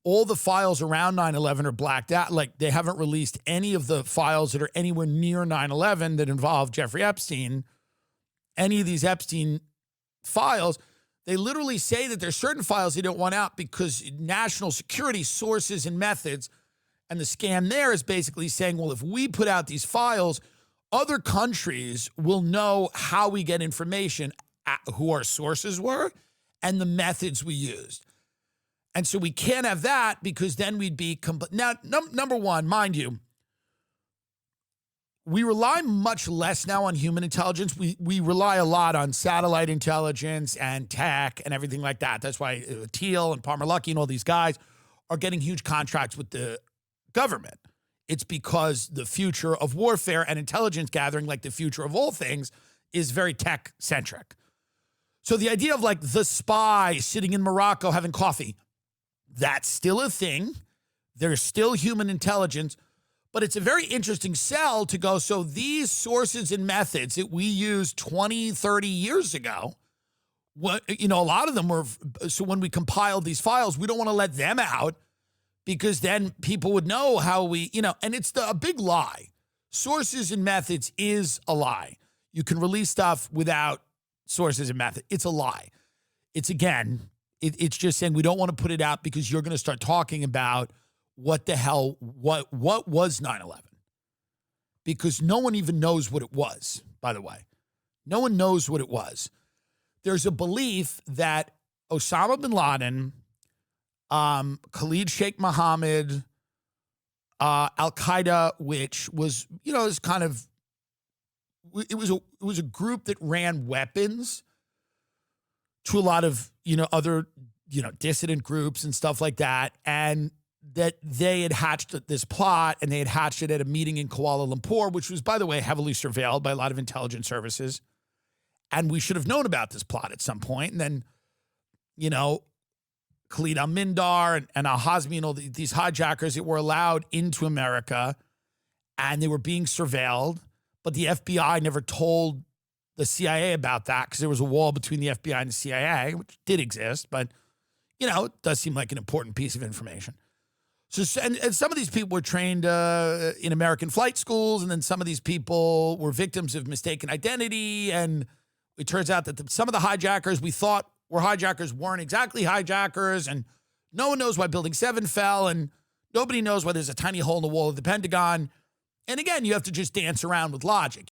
all the files around 9/11 are blacked out. Like, they haven't released any of the files that are anywhere near 9/11 that involve Jeffrey Epstein. Any of these Epstein files, they literally say that there's certain files they don't want out because national security sources and methods. And the scam there is basically saying, well, if we put out these files, other countries will know how we get information, who our sources were, and the methods we used. And so we can't have that because then we'd be now, number one, mind you, we rely much less now on human intelligence. We rely a lot on satellite intelligence and tech and everything like that. That's why Thiel and Palmer Luckey and all these guys are getting huge contracts with the government. It's because the future of warfare and intelligence gathering, like the future of all things, is very tech-centric. So the idea of like the spy sitting in Morocco having coffee, that's still a thing. There's still human intelligence, but it's a very interesting sell to go, so these sources and methods that we used 20, 30 years ago, a lot of them were, so when we compiled these files, we don't want to let them out because then people would know how we, and it's a big lie. Sources and methods is a lie. You can release stuff without sources and methods. It's a lie. It's, again, it's just saying we don't want to put it out because you're going to start talking about what was 9/11? Because no one even knows what it was, by the way. No one knows what it was. There's a belief that Osama bin Laden, Khalid Sheikh Mohammed, Al-Qaeda, which was, is kind of, it was a group that ran weapons to a lot of, other, dissident groups and stuff like that. And that they had hatched this plot, and they had hatched it at a meeting in Kuala Lumpur, which was, by the way, heavily surveilled by a lot of intelligence services. And we should have known about this plot at some point. And then, Khalid al-Mindar and al-Hazmi and all these hijackers that were allowed into America, and they were being surveilled. But the FBI never told the CIA about that because there was a wall between the FBI and the CIA, which did exist, but, it does seem like an important piece of information. So, and some of these people were trained in American flight schools, and then some of these people were victims of mistaken identity, and it turns out that some of the hijackers we thought were hijackers weren't exactly hijackers, and no one knows why Building 7 fell, and nobody knows why there's a tiny hole in the wall of the Pentagon. And again, you have to just dance around with logic.